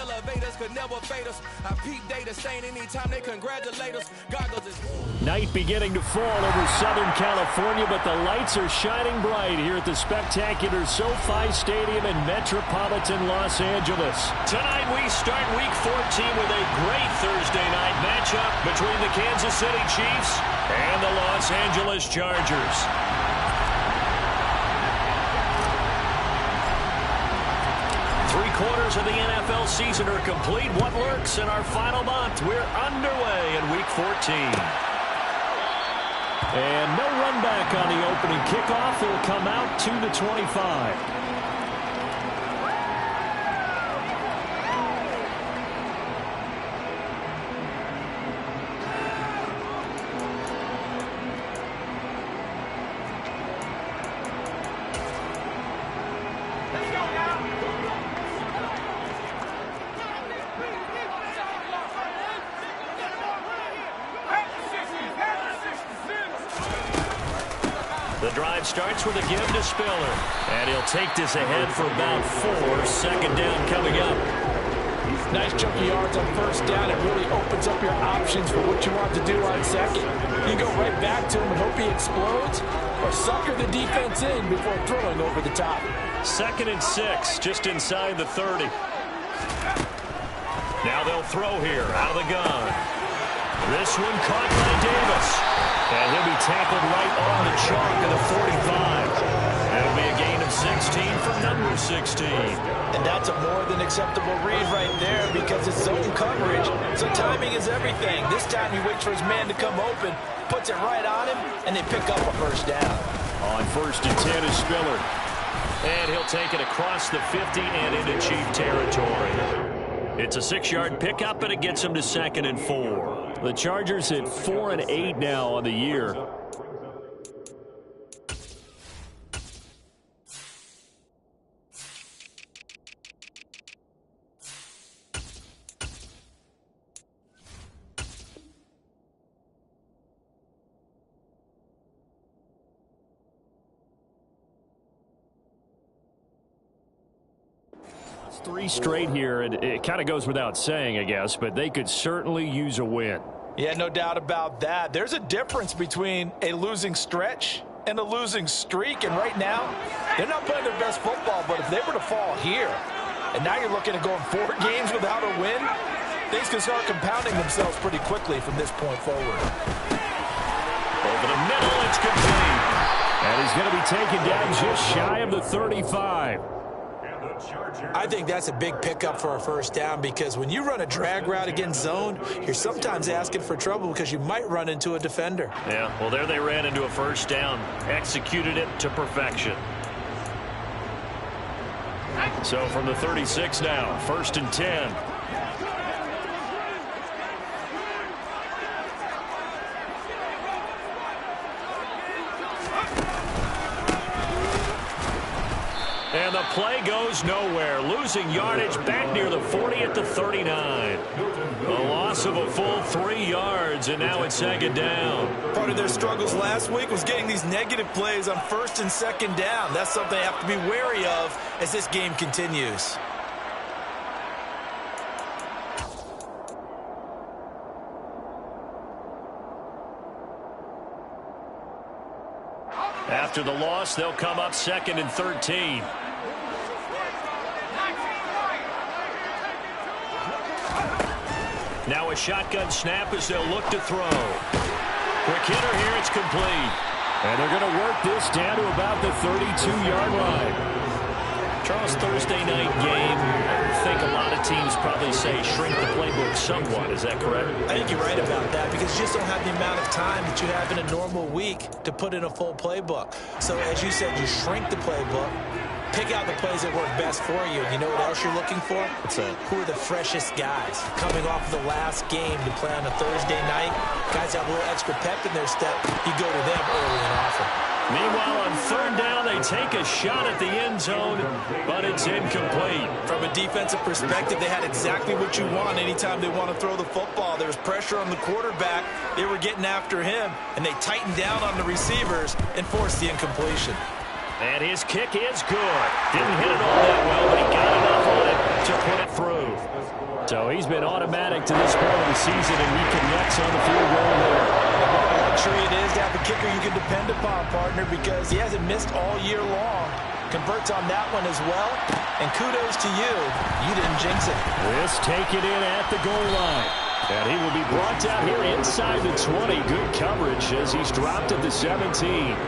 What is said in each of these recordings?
elevators could never fade us. I peep data saying anytime they congratulate us. Goggles is... Night beginning to fall over Southern California, but the lights are shining bright here at the spectacular SoFi Stadium in metropolitan Los Angeles. Tonight we start Week 14 with a great Thursday night matchup between the Kansas City Chiefs and the Los Angeles Chargers. Three-quarters of the NFL season are complete. What lurks in our final month? We're underway in Week 14. And no run back on the opening kickoff. He'll come out to the 25. The drive starts with a give to Spiller. And he'll take this ahead for about 4. Second down coming up. Nice chunky yards on first down. It really opens up your options for what you want to do on second. You go right back to him and hope he explodes, or sucker the defense in before throwing over the top. 2nd and 6, just inside the 30. Now they'll throw here out of the gun. This one caught by Davis. And he'll be tackled right on the chalk of the 45. That'll be a gain of 16 for number 16. And that's a more than acceptable read right there because it's zone coverage, so timing is everything. This time he waits for his man to come open, puts it right on him, and they pick up a first down. On 1st and 10 is Spiller. And he'll take it across the 50 and into Chief territory. It's a 6-yard pickup, and it gets him to 2nd and 4. The Chargers at 4 and 8 now on the year. It's 3 straight here, and it kind of goes without saying, I guess, but they could certainly use a win. Yeah, no doubt about that. There's a difference between a losing stretch and a losing streak, and right now, they're not playing their best football, but if they were to fall here, and now you're looking at going 4 games without a win, things can start compounding themselves pretty quickly from this point forward. Over the middle, it's complete. And he's going to be taken down just shy of the 35. I think that's a big pickup for a first down because when you run a drag route against zone, you're sometimes asking for trouble because you might run into a defender. Yeah, well, there they ran into a first down, executed it to perfection. So from the 36 now, 1st and 10. And the play goes nowhere. Losing yardage back near the 40 at the 39. A loss of a full 3 yards, and now it's 2nd down. Part of their struggles last week was getting these negative plays on 1st and 2nd down. That's something they have to be wary of as this game continues. After the loss, they'll come up 2nd and 13. Now a shotgun snap as they'll look to throw. Quick hitter here, it's complete. And they're going to work this down to about the 32-yard line. Charles, Thursday night game, I think a lot of teams probably say shrink the playbook somewhat. Is that correct? I think you're right about that because you just don't have the amount of time that you have in a normal week to put in a full playbook. So as you said, you shrink the playbook, pick out the plays that work best for you. And you know what else you're looking for? What's that? Who are the freshest guys coming off the last game to play on a Thursday night? Guys have a little extra pep in their step. You go to them early and often. Meanwhile, on 3rd down, they take a shot at the end zone, but it's incomplete. From a defensive perspective, they had exactly what you want anytime they want to throw the football. There was pressure on the quarterback. They were getting after him, and they tightened down on the receivers and forced the incompletion. And his kick is good. Didn't hit it all that well, but he got enough on it to put it through. been automatic to this point of the season, and he connects on the field goal there. What a luxury it is to have a kicker you can depend upon, partner, because he hasn't missed all year long. Converts on that one as well, and kudos to you. You didn't jinx it. This taken in at the goal line. And he will be brought down here inside the 20. Good coverage as he's dropped at the 17.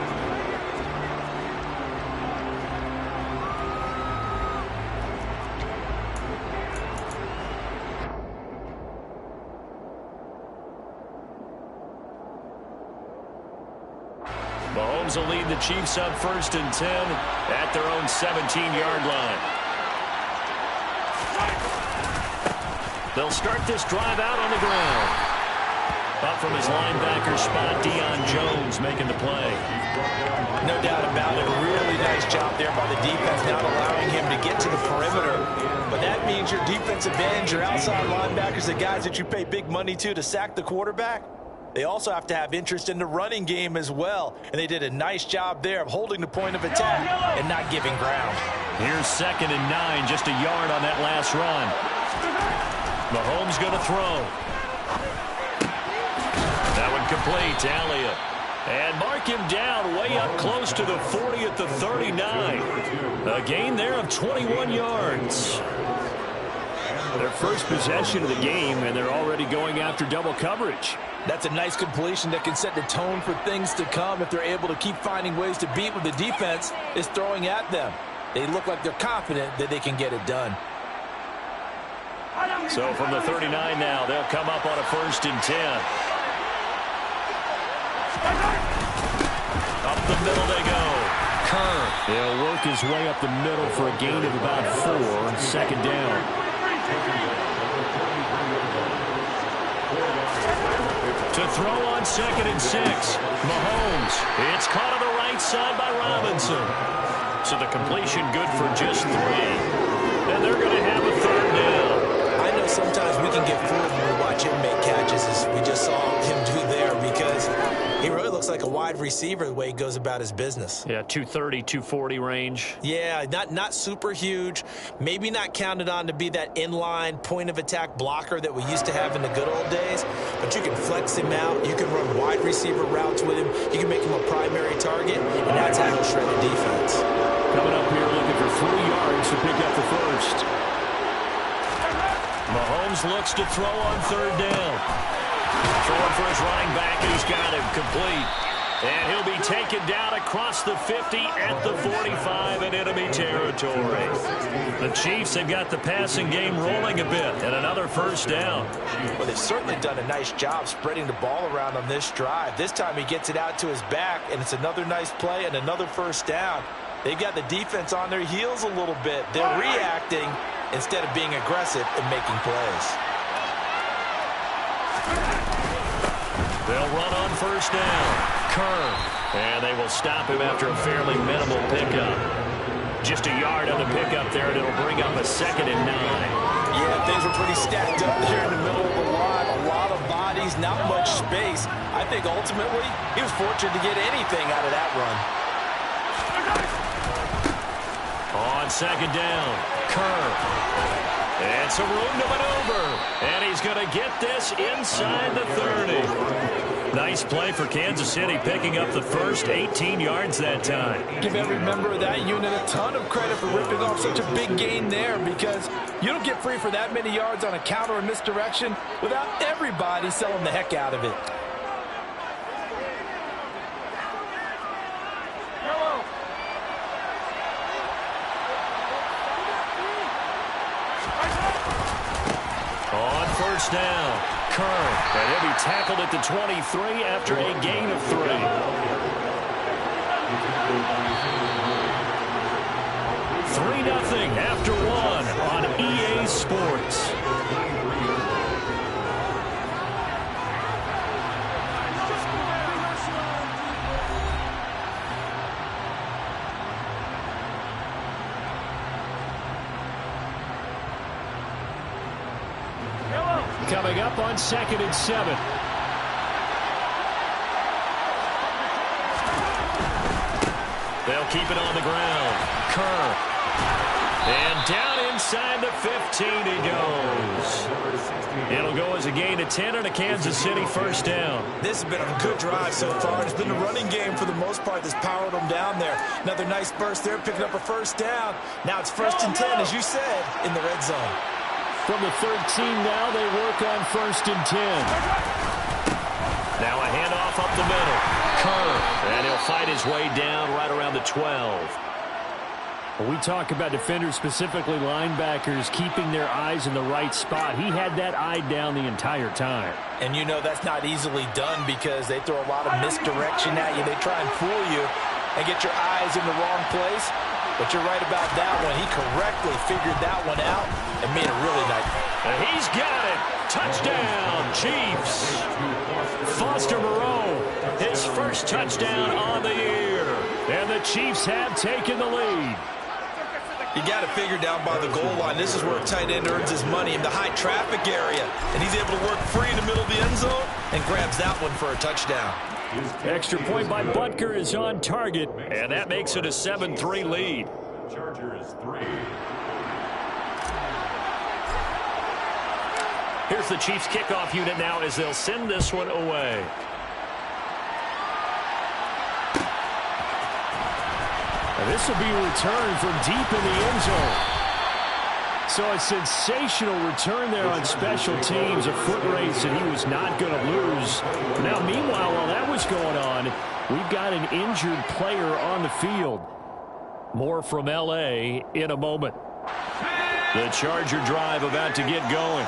Mahomes will lead the Chiefs up 1st and 10 at their own 17-yard line. They'll start this drive out on the ground. Up from his linebacker spot, Deion Jones making the play. No doubt about it. Really nice job there by the defense, not allowing him to get to the perimeter. But that means your defensive ends, your outside linebackers, the guys that you pay big money to sack the quarterback, they also have to have interest in the running game as well. And they did a nice job there of holding the point of attack and not giving ground. Here's 2nd and 9, just a yard on that last run. Mahomes going to throw. That one complete to Elliott. And mark him down way up close to the 40 at the 39. A gain there of 21 yards. Their first possession of the game, and they're already going after double coverage. That's a nice completion that can set the tone for things to come if they're able to keep finding ways to beat what the defense is throwing at them. They look like they're confident that they can get it done. So from the 39 now, they'll come up on a 1st and 10. Up the middle they go. Kerr. He'll work his way up the middle for a gain of about 4 on 2nd down. To throw on 2nd and 6. Mahomes. It's caught on the right side by Robinson. So the completion good for just 3. And they're going to have a 3rd down. I know sometimes we can get fooled when we watch him make catches, as we just saw him do there, because he really looks like a wide receiver the way he goes about his business. Yeah, 230, 240 range. Yeah, not super huge. Maybe not counted on to be that inline point-of-attack blocker that we used to have in the good old days, but you can flex him out. You can run wide receiver routes with him. You can make him a primary target, and that's how he'll shred the defense. Coming up here looking for 3 yards to pick up the 1st. Mahomes looks to throw on 3rd down. Throwing for his running back, and he's got him complete. And he'll be taken down across the 50 at the 45 in enemy territory. The Chiefs have got the passing game rolling a bit, and another 1st down. Well, they've certainly done a nice job spreading the ball around on this drive. This time he gets it out to his back, and it's another nice play and another 1st down. They've got the defense on their heels a little bit. They're reacting instead of being aggressive and making plays. They'll run on 1st down. Kerr. And they will stop him after a fairly minimal pickup. Just a yard on the pickup there, and it'll bring up a 2nd and 9. Yeah, things were pretty stacked up there in the middle of the line. A lot of bodies, not much space. I think ultimately he was fortunate to get anything out of that run. On 2nd down, Kerr. And some room to maneuver. And he's going to get this inside the 30. Nice play for Kansas City, picking up the 1st, 18 yards that time. Give every member of that unit a ton of credit for ripping off such a big gain there, because you don't get free for that many yards on a counter or misdirection without everybody selling the heck out of it. On 1st down, Kerr, and he'll be tackled at the 23 after a gain of 3. 3-0 after 1 on EA Sports. Coming up on 2nd and 7. They'll keep it on the ground. Kerr. And down inside the 15 he goes. It'll go as a gain of 10 and a Kansas City first down. This has been a good drive so far. It's been a running game for the most part that's powered them down there. Another nice burst there, picking up a first down. Now it's 1st and 10, as you said, in the red zone. From the 13 now, they work on 1st and 10. Now a handoff up the middle. Curve, and he'll fight his way down right around the 12. When we talk about defenders, specifically linebackers, keeping their eyes in the right spot, he had that eye down the entire time. And you know that's not easily done because they throw a lot of misdirection at you. They try and fool you and get your eyes in the wrong place. But you're right about that one. He correctly figured that one out and made it really nice. And he's got it. Touchdown, Chiefs. Foster Moreau, his first touchdown on the year. And the Chiefs have taken the lead. You got it figured down by the goal line. This is where a tight end earns his money in the high traffic area. And he's able to work free in the middle of the end zone and grabs that one for a touchdown. Extra point by Butker is on target, and that makes it a 7-3 lead. Chargers 3. Here's the Chiefs kickoff unit now as they'll send this one away. And this will be a return from deep in the end zone. So a sensational return there on special teams, a foot race that he was not going to lose. Now, meanwhile, while that was going on, we've got an injured player on the field. More from L.A. in a moment. The Charger drive about to get going.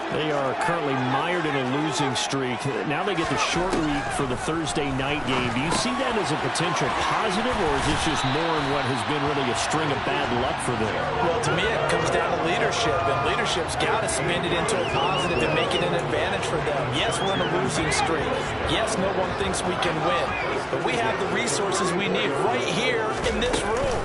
They are currently mired in a losing streak. Now they get the short week for the Thursday night game. Do you see that as a potential positive, or is this just more in what has been really a string of bad luck for them? Well, to me, it comes down to leadership, and leadership's got to spin it into a positive and make it an advantage for them. Yes, we're in a losing streak. Yes, no one thinks we can win, but we have the resources we need right here in this room.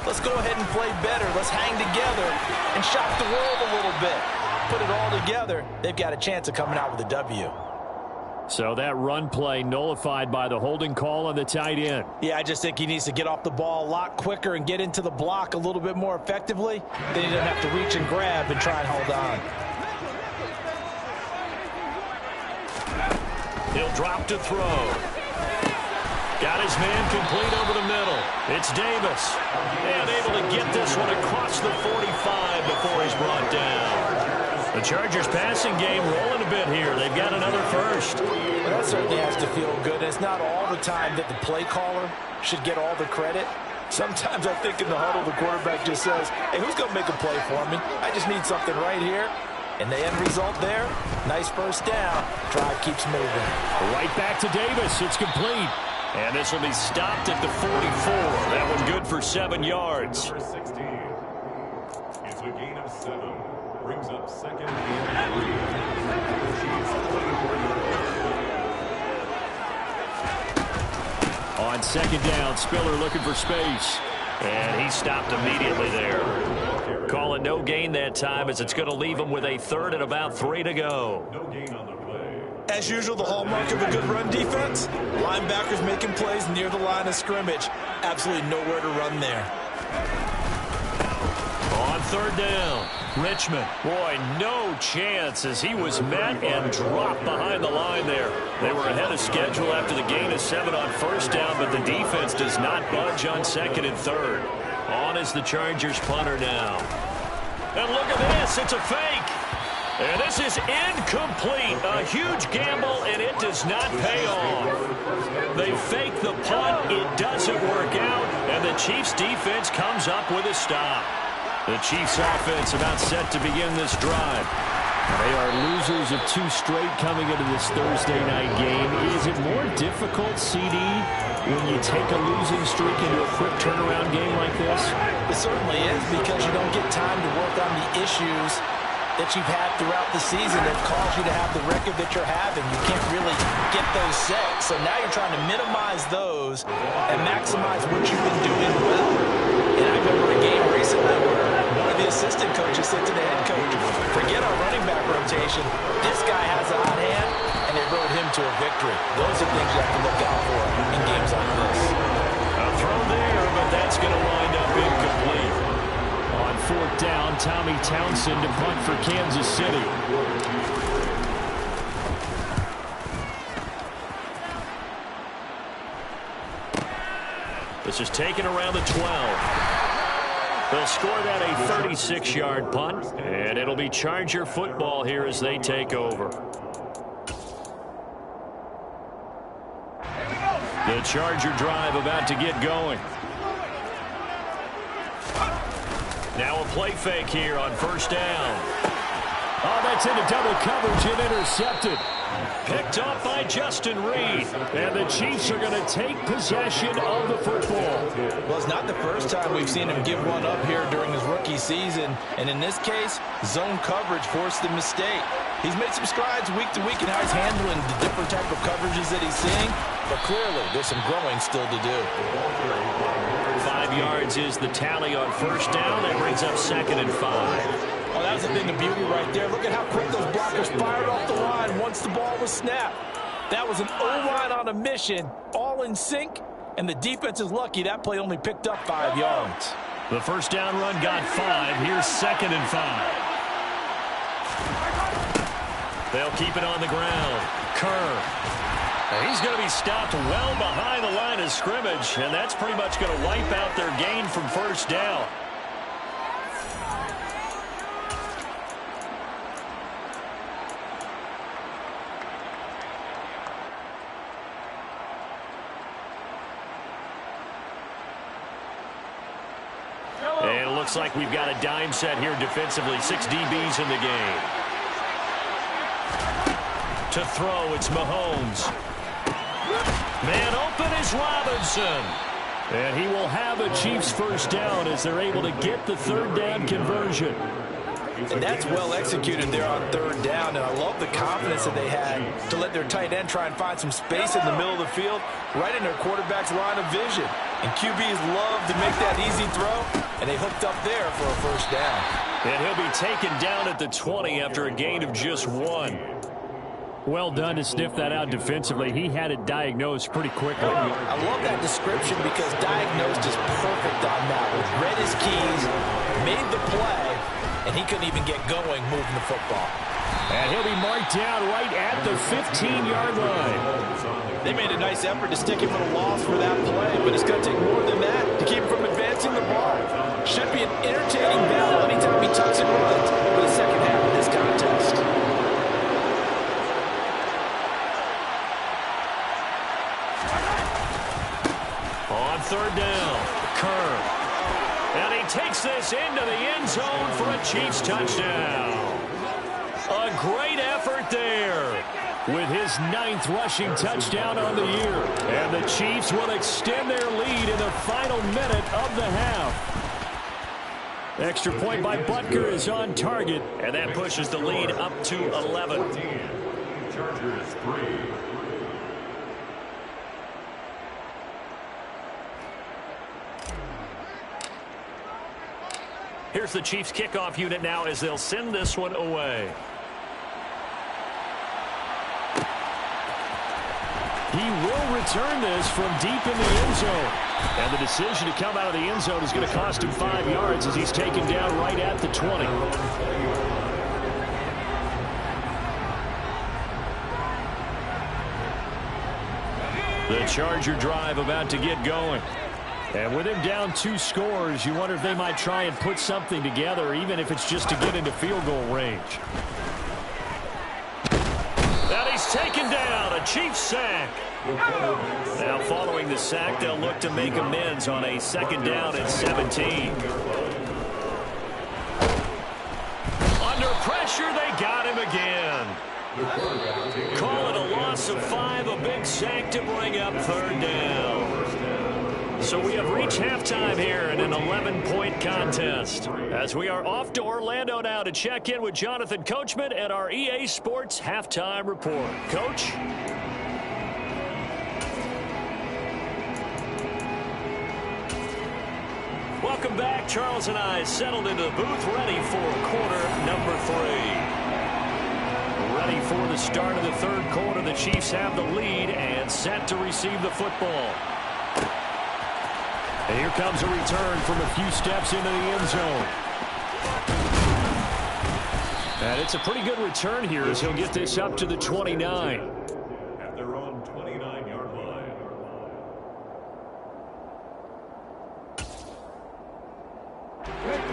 Let's go ahead and play better. Let's hang together and shock the world a little bit. Put it all together, they've got a chance of coming out with a W. So that run play nullified by the holding call on the tight end. Yeah, I just think he needs to get off the ball a lot quicker and get into the block a little bit more effectively. Then he doesn't have to reach and grab and try and hold on. He'll drop to throw. Got his man complete over the middle. It's Davis. And able to get this one across the 45 before he's brought down. The Chargers passing game rolling a bit here. They've got another first. Well, that certainly has to feel good. It's not all the time that the play caller should get all the credit. Sometimes I think in the huddle the quarterback just says, hey, who's going to make a play for me? I just need something right here. And the end result there, nice first down. Drive keeps moving. Right back to Davis. It's complete. And this will be stopped at the 44. That one good for 7 yards. Number 16. It's a gain of 7. Brings up 2nd and 3. On 2nd down, Spiller looking for space. And he stopped immediately there. Call it no gain that time as it's going to leave him with a 3rd and about 3 to go. No gain on the play. As usual, the hallmark of a good run defense, linebackers making plays near the line of scrimmage. Absolutely nowhere to run there. On 3rd down, Richmond. Boy, no chance as he was met and dropped behind the line there. They were ahead of schedule after the gain of 7 on 1st down, but the defense does not budge on 2nd and 3rd. On is the Chargers punter now. And look at this, it's a fake. And this is incomplete. A huge gamble, and it does not pay off. They fake the punt. It doesn't work out, and the Chiefs' defense comes up with a stop. The Chiefs' offense about set to begin this drive. They are losers of 2 straight coming into this Thursday night game. Is it more difficult, CD, when you take a losing streak into a quick turnaround game like this? It certainly is, because you don't get time to work on the issues that you've had throughout the season that caused you to have the record that you're having. You can't really get those set. So now you're trying to minimize those and maximize what you've been doing well. And I remember a game recently where one of the assistant coaches said to the head coach, forget our running back rotation. This guy has a hot hand, and they rode him to a victory. Those are things you have to look out for in games like this. A throw there, but that's going to wind up incomplete. On 4th down. Tommy Townsend to punt for Kansas City. This is taken around the 12. They'll score that a 36-yard punt, and it'll be Charger football here as they take over. The Charger drive about to get going. Now a play fake here on 1st down. Oh, that's into double coverage and intercepted. Picked off by Justin Reed. And the Chiefs are going to take possession of the football. Well, it's not the first time we've seen him give one up here during his rookie season. And in this case, zone coverage forced the mistake. He's made some strides week to week in how he's handling the different type of coverages that he's seeing. But clearly, there's some growing still to do. 5 yards is the tally on 1st down. That brings up 2nd and 5. Oh, that was a thing of beauty right there. Look at how quick those blockers fired off the line once the ball was snapped. That was an O-line on a mission, all in sync, and the defense is lucky that play only picked up 5 yards. The 1st down run got 5. Here's 2nd and 5. They'll keep it on the ground. Kerr. He's going to be stopped well behind the line of scrimmage, and that's pretty much going to wipe out their gain from 1st down. And it looks like we've got a dime set here defensively. 6 DBs in the game. To throw, it's Mahomes. Man open is Robinson. And he will have a Chiefs 1st down as they're able to get the 3rd down conversion. And that's well executed there on 3rd down. And I love the confidence that they had to let their tight end try and find some space in the middle of the field, right in their quarterback's line of vision. And QBs love to make that easy throw, and they hooked up there for a 1st down. And he'll be taken down at the 20 after a gain of just 1. Well done to sniff that out defensively. He had it diagnosed pretty quickly. I love that description because diagnosed is perfect on that one. Read his keys, made the play, and he couldn't even get going moving the football. And he'll be marked down right at the 15-yard line. They made a nice effort to stick him for the loss for that play, but it's going to take more than that to keep him from advancing the ball. Should be an entertaining battle anytime he tucks and runs for the second half of this contest. On 3rd down, Kerr. And he takes this into the end zone for a Chiefs touchdown. A great effort there with his 9th rushing touchdown on the year. And the Chiefs will extend their lead in the final minute of the half. Extra point by Butker is on target, and that pushes the lead up to 11. Chargers 3. Here's the Chiefs kickoff unit now as they'll send this one away. He will return this from deep in the end zone. And the decision to come out of the end zone is going to cost him 5 yards as he's taken down right at the 20. The Charger drive about to get going. And with him down 2 scores, you wonder if they might try and put something together, even if it's just to get into field goal range. And he's taken down, a Chiefs sack. Now following the sack, they'll look to make amends on a 2nd down and 17. Under pressure, they got him again. Call it a loss of 5, a big sack to bring up 3rd down. So we have reached halftime here in an 11-point contest. As we are off to Orlando now to check in with Jonathan Coachman and our EA Sports Halftime Report. Coach? Welcome back. Charles and I settled into the booth, ready for quarter number 3. Ready for the start of the 3rd quarter. The Chiefs have the lead and set to receive the football. And here comes a return from a few steps into the end zone. And it's a pretty good return here as he'll get this up to the 29. At their own 29-yard line.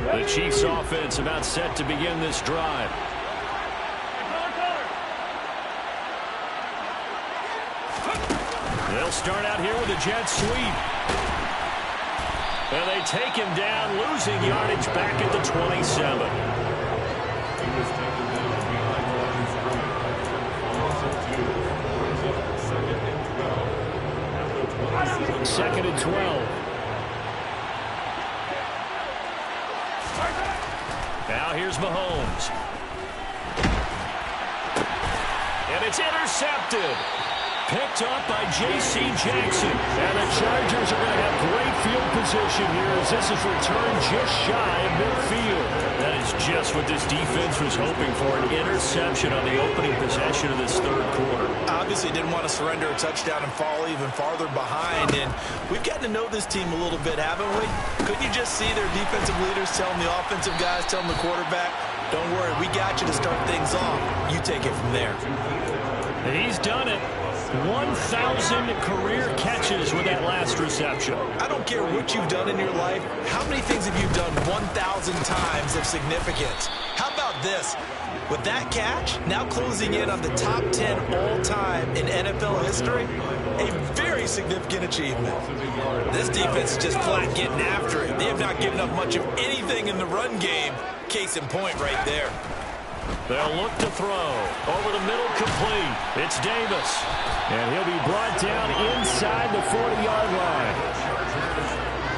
The Chiefs offense about set to begin this drive. They'll start out here with a jet sweep. And they take him down, losing yardage back at the 27. He was taken down behind the line of scrimmage. Loss of 2. Brings up second and 12. At the 27. Second and 12. Now here's Mahomes. And it's intercepted. Picked up by J.C. Jackson. And the Chargers are going to have great field position here as this is returned just shy of midfield. That is just what this defense was hoping for, an interception on the opening possession of this third quarter. Obviously didn't want to surrender a touchdown and fall even farther behind. And we've gotten to know this team a little bit, haven't we? Couldn't you just see their defensive leaders telling the offensive guys, telling the quarterback, don't worry, we got you to start things off. You take it from there. He's done it. 1,000 career catches with that last reception. I don't care what you've done in your life. How many things have you done 1,000 times of significance? How about this? With that catch, now closing in on the top 10 all-time in NFL history, a very significant achievement. This defense is just flat getting after it. They have not given up much of anything in the run game. Case in point right there. They'll look to throw. Over the middle, complete. It's Davis. And he'll be brought down inside the 40-yard line.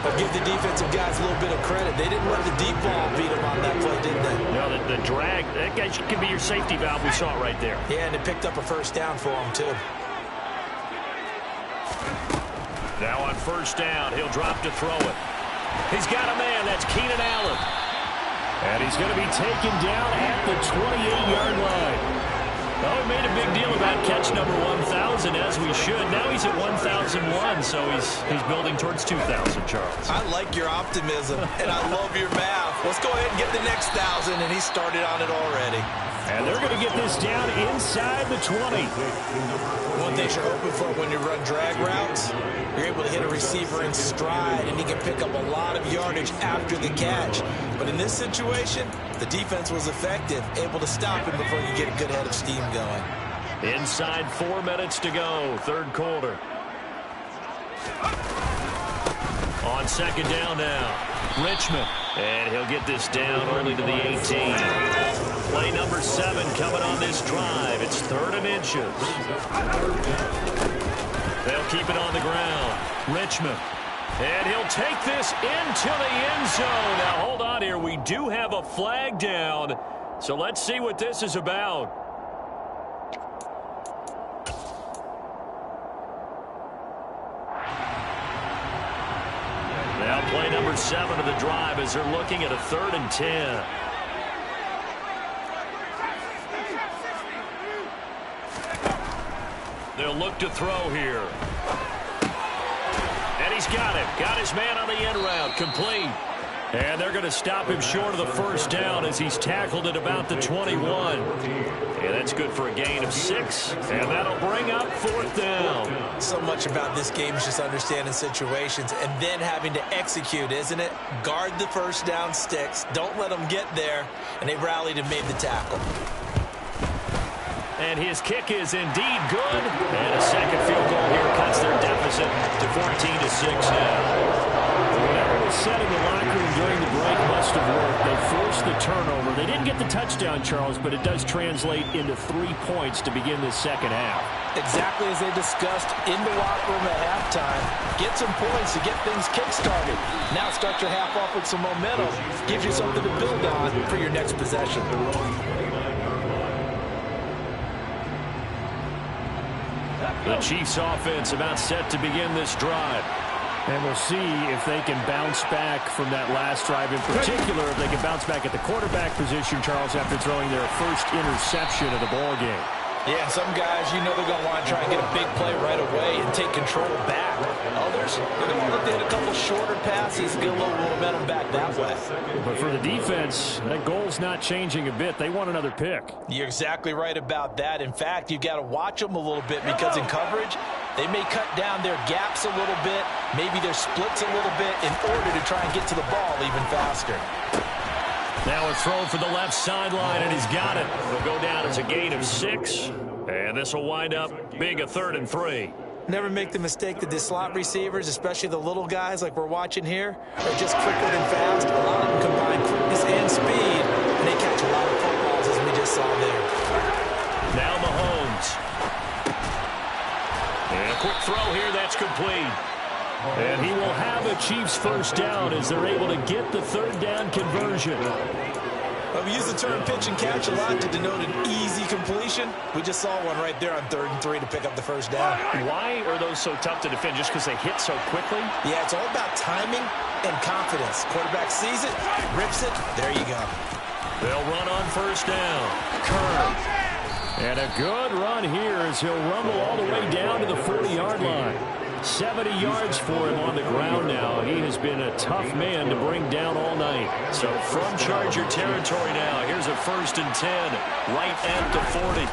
I'll give the defensive guys a little bit of credit. They didn't let the deep ball beat them on that play, did they? No, the drag, that guy could be your safety valve. We saw it right there. Yeah, and it picked up a first down for him, too. Now on first down, he'll drop to throw it. He's got a man. That's Keenan Allen. And he's going to be taken down at the 28-yard line. Well, we made a big deal about catch number 1,000, as we should. Now he's at 1,001, so he's building towards 2,000, Charles. I like your optimism, and I love your math. Let's go ahead and get the next 1,000, and he started on it already. And they're going to get this down inside the 20. One thing you're hoping for when you run drag routes, you're able to hit a receiver in stride, and he can pick up a lot of yardage after the catch. But in this situation, the defense was effective, able to stop him before you get a good head of steam going. Inside 4 minutes to go, third quarter. On second down now, Richmond. And he'll get this down early to the 18. Play number 7 coming on this drive. It's 3rd and inches. They'll keep it on the ground. Richmond. And he'll take this into the end zone. Now, hold on here. We do have a flag down. So let's see what this is about. Now play number 7 of the drive as they're looking at a 3rd and 10. They'll look to throw here. And he's got it. Got his man on the end route. Complete. And they're going to stop him short of the first down as he's tackled at about the 21. And that's good for a gain of 6. And that'll bring up 4th down. So much about this game is just understanding situations and then having to execute, isn't it? Guard the first down sticks. Don't let them get there. And they rallied and made the tackle. And his kick is indeed good. And a second field goal here cuts their deficit to 14-6 now. Whatever was said in the locker room during the break must have worked. They forced the turnover. They didn't get the touchdown, Charles, but it does translate into 3 points to begin this second half. Exactly as they discussed in the locker room at halftime. Get some points to get things kick-started. Now start your half off with some momentum. Gives you something to build on for your next possession. The Chiefs offense about set to begin this drive. And we'll see if they can bounce back from that last drive. In particular, if they can bounce back at the quarterback position, Charles, after throwing their first interception of the ball game. Yeah, some guys, you know they're going to want to try and get a big play right away and take control back. Others, they're going to look to hit a couple shorter passes, get a little momentum back that way. But for the defense, that goal's not changing a bit. They want another pick. You're exactly right about that. In fact, you've got to watch them a little bit because in coverage, they may cut down their gaps a little bit, maybe their splits a little bit in order to try and get to the ball even faster. Now a throw for the left sideline, and he's got it. It'll go down as a gain of 6, and this will wind up being a 3rd and 3. Never make the mistake that the slot receivers, especially the little guys like we're watching here, are just quicker than fast. A lot of them combine quickness and speed, and they catch a lot of footballs, as we just saw there. Now Mahomes. And a quick throw here, that's complete. And he will have a Chiefs first down as they're able to get the 3rd down conversion. Well, we use the term pitch and catch a lot to denote an easy completion. We just saw one right there on 3rd and 3 to pick up the first down. Why are those so tough to defend? Just because they hit so quickly? Yeah, it's all about timing and confidence. Quarterback sees it, rips it, there you go. They'll run on first down. Kerr. And a good run here as he'll rumble all the way down to the 40-yard line. 70 yards for him on the ground now. He has been a tough man to bring down all night. So from Charger territory now, here's a 1st and 10, right at the 40.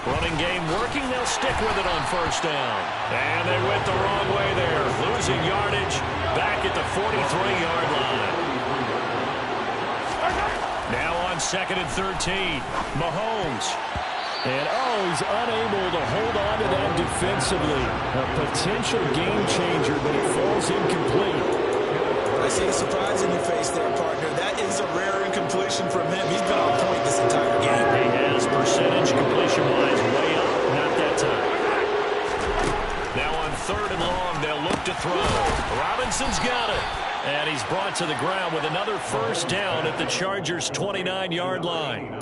Running game working. They'll stick with it on first down. And they went the wrong way there. Losing yardage back at the 43-yard line. Now on 2nd and 13, Mahomes. And, he's unable to hold on to that defensively. A potential game changer, but it falls incomplete. I see the surprise in your face there, partner. That is a rare incompletion from him. He's been on point this entire game. He has percentage completion-wise way up. Not that time. Now on 3rd and long, they'll look to throw. Robinson's got it. And he's brought to the ground with another first down at the Chargers' 29-yard line.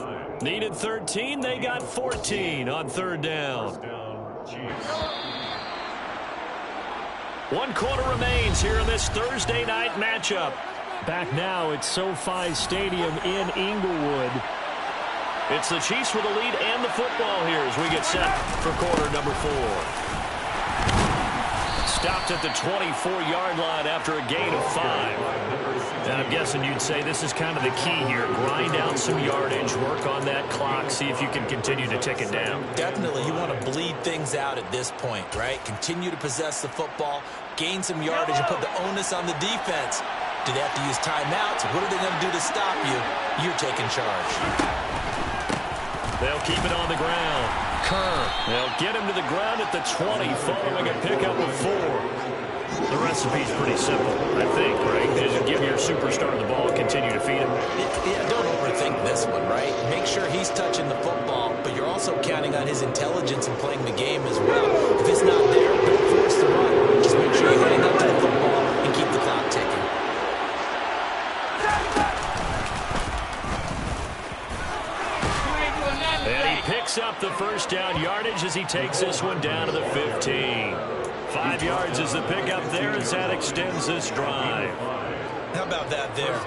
Needed 13, they got 14 on 3rd down. 1 quarter remains here in this Thursday night matchup. Back now at SoFi Stadium in Inglewood. It's the Chiefs with the lead and the football here as we get set for quarter number 4. Stopped at the 24-yard line after a gain of 5. And I'm guessing you'd say this is kind of the key here. Grind out some yardage, work on that clock, see if you can continue to tick it down. Definitely. You want to bleed things out at this point, right? Continue to possess the football, gain some yardage, and put the onus on the defense. Do they have to use timeouts? What are they going to do to stop you? You're taking charge. They'll keep it on the ground. Kerr. They'll get him to the ground at the 20 following a pickup of 4. The recipe's pretty simple, I think, right? Just give your superstar the ball and continue to feed him. Yeah, don't overthink this one, right? Make sure he's touching the football, but you're also counting on his intelligence in playing the game as well. If it's not there, don't force the run. Just make sure you're heading up to the football and keep the clock ticking. And he picks up the first down yardage as he takes this one down to the 15. 5 yards is the pickup there as that extends this drive. How about that there?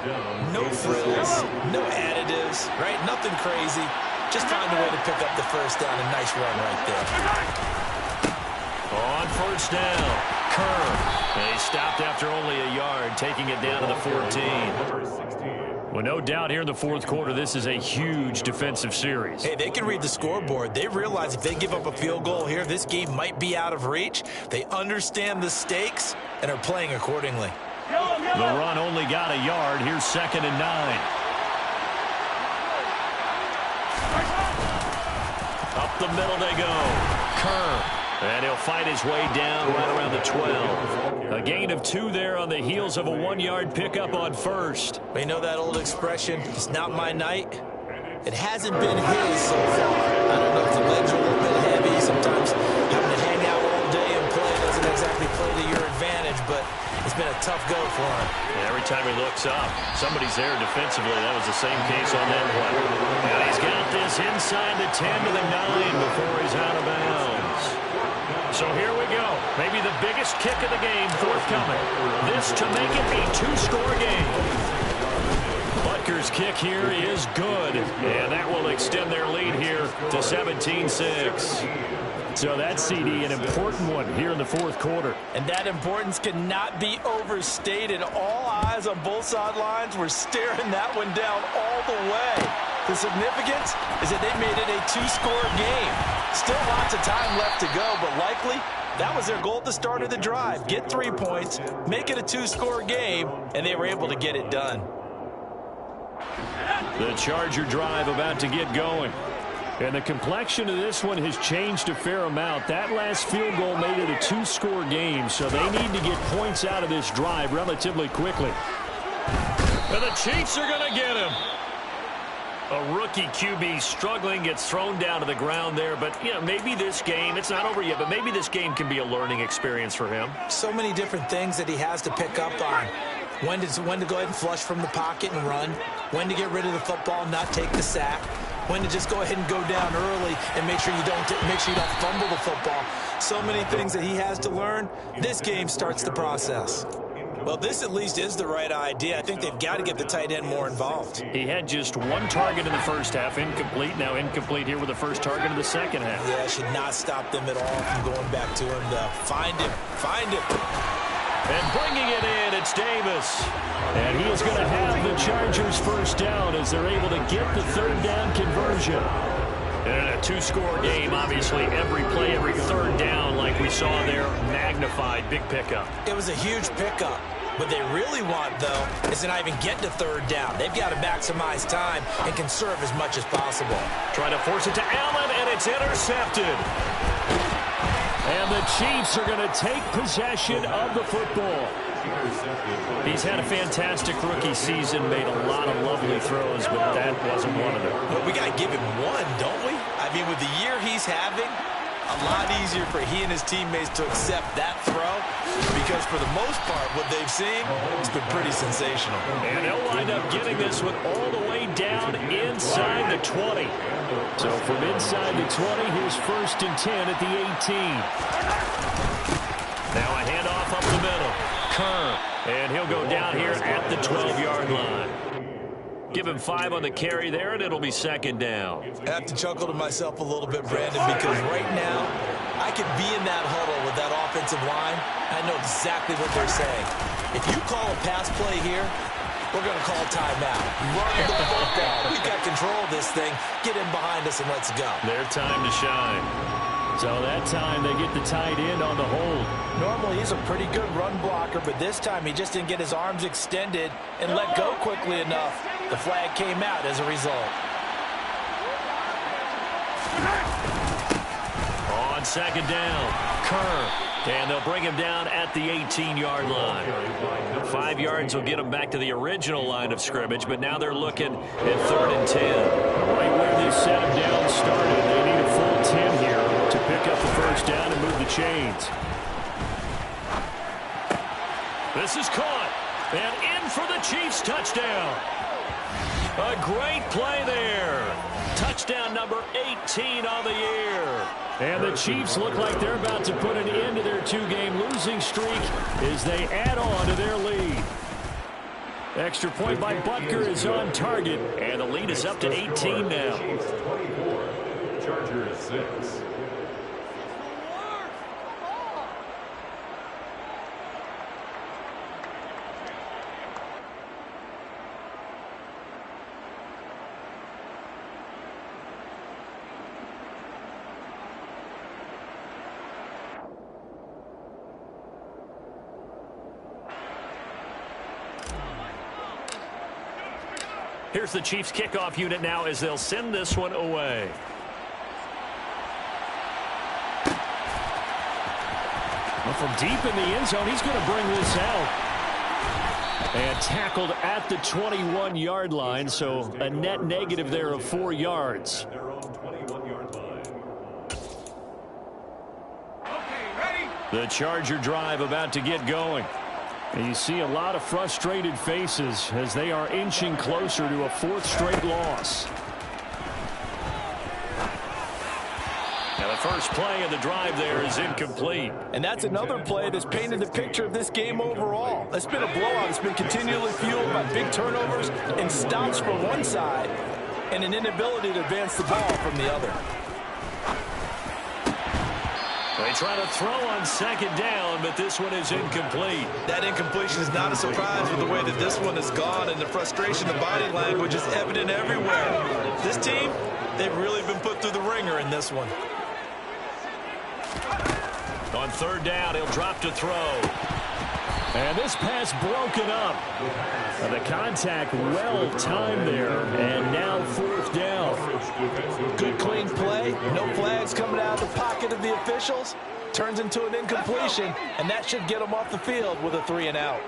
No frills, no additives, right? Nothing crazy. Just find a way to pick up the first down. A nice run right there. On first down, Kerr. And he stopped after only a yard, taking it down to the 14. Well, no doubt here in the 4th quarter, this is a huge defensive series. Hey, they can read the scoreboard. They realize if they give up a field goal here, this game might be out of reach. They understand the stakes and are playing accordingly. The run only got a yard. Here's 2nd and 9. Up the middle they go. Kerr. And he'll fight his way down right around the 12. A gain of 2 there on the heels of a 1-yard pickup on first. You know that old expression, it's not my night? It hasn't been his so far. I don't know if the legs are a little bit heavy. Sometimes having to hang out all day and play doesn't exactly play to your advantage, but it's been a tough go for him. And every time he looks up, somebody's there defensively. That was the same case on that one. And he's got this inside the 10 to the 9 before he's out of bounds. So here we go. Maybe the biggest kick of the game forthcoming. This to make it a 2-score game. But Rutgers' kick here is good, and that will extend their lead here to 17-6. So that CD, an important one here in the fourth quarter. And that importance cannot be overstated. All eyes on both sidelines were staring that one down all the way. The significance is that they made it a two-score game. Still lots of time left to go, but likely that was their goal at the start of the drive. Get 3 points, make it a two-score game, and they were able to get it done. The Charger drive about to get going. And the complexion of this one has changed a fair amount. That last field goal made it a two-score game, so they need to get points out of this drive relatively quickly. And the Chiefs are going to get him. A rookie QB struggling, gets thrown down to the ground there. But, you know, maybe this game, it's not over yet, but maybe this game can be a learning experience for him. So many different things that he has to pick up on. When to go ahead and flush from the pocket and run. When to get rid of the football and not take the sack. When to just go ahead and go down early and make sure you don't fumble the football. So many things that he has to learn. This game starts the process. Well, this at least is the right idea. I think they've got to get the tight end more involved. He had just one target in the first half, incomplete. Now incomplete here with the first target of the second half. Yeah, should not stop them at all from going back to him to find him. And bringing it in, it's Davis. And he is going to have the Chargers first down as they're able to get the third down conversion. And a two-score game, obviously, every play, every third down, like we saw there, magnified, big pickup. It was a huge pickup. What they really want, though, is to not even get to third down. They've got to maximize time and conserve as much as possible. Trying to force it to Allen, and it's intercepted. And the Chiefs are going to take possession of the football. He's had a fantastic rookie season, made a lot of lovely throws, but that wasn't one of them. But we got to give him one, don't we? I mean, with the year he's having, a lot easier for he and his teammates to accept that throw because for the most part, what they've seen has been pretty sensational. And they'll wind up getting this one all the way down inside the 20. So from inside the 20, here's 1st and 10 at the 18. Now a handoff up the middle. Kerr, and he'll go down here at the 12-yard line. Give him 5 on the carry there, and it'll be second down. I have to chuckle to myself a little bit, Brandon, because right now I could be in that huddle with that offensive line. I know exactly what they're saying. If you call a pass play here, we're going to call timeout. Run the football. We've got control of this thing. Get in behind us and let's go. Their time to shine. So that time they get the tight end on the hold. Normally he's a pretty good run blocker, but this time he just didn't get his arms extended and let go quickly enough. The flag came out as a result. On second down, Kerr. And they'll bring him down at the 18-yard line. 5 yards will get him back to the original line of scrimmage, but now they're looking at 3rd and 10. Right where they set him down started. They need a full 10 here to pick up the first down and move the chains. This is caught. And in for the Chiefs touchdown. A great play there. Touchdown number 18 on the year. And the Chiefs look like they're about to put an end to their 2-game losing streak as they add on to their lead. Extra point by Butker is on target, and the lead is up to 18 now. Chiefs 24, Chargers 6. Here's the Chiefs kickoff unit now as they'll send this one away. Well, from deep in the end zone, he's going to bring this out. And tackled at the 21-yard line, so a net negative there of 4 yards. Their own 21-yard line. The Charger drive about to get going. And you see a lot of frustrated faces as they are inching closer to a 4th straight loss. Now the first play of the drive there is incomplete. And that's another play that's painted the picture of this game overall. It's been a blowout. It's been continually fueled by big turnovers and stops from one side and an inability to advance the ball from the other. They try to throw on second down, but this one is incomplete. That incompletion is not a surprise with the way that this one has gone, and the frustration, the body language is evident everywhere. This team, they've really been put through the ringer in this one. On third down, he'll drop to throw. And this pass broken up. The contact well timed there, and now fourth down. Good clean play. No flags coming out of the pocket of the officials. Turns into an incompletion, and that should get them off the field with a 3-and-out.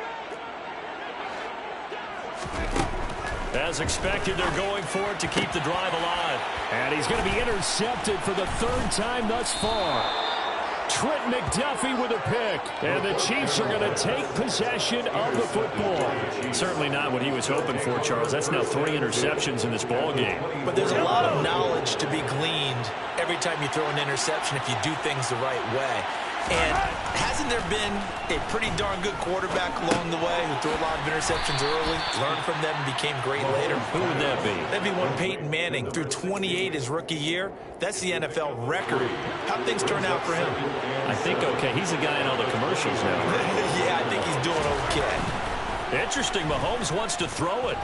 As expected, they're going for it to keep the drive alive. And he's going to be intercepted for the third time thus far. Trent McDuffie with a pick. And the Chiefs are going to take possession of the football. Certainly not what he was hoping for, Charles. That's now 3 interceptions in this ball game. But there's a lot of knowledge to be gleaned every time you throw an interception if you do things the right way. And hasn't there been a pretty darn good quarterback along the way who threw a lot of interceptions early, learned from them, and became great later? Who would that be? That'd be one Peyton Manning. Threw 28 his rookie year. That's the NFL record. How'd things turn out for him? I think okay. He's the guy in all the commercials now. Yeah, I think he's doing okay. Interesting. Mahomes wants to throw it.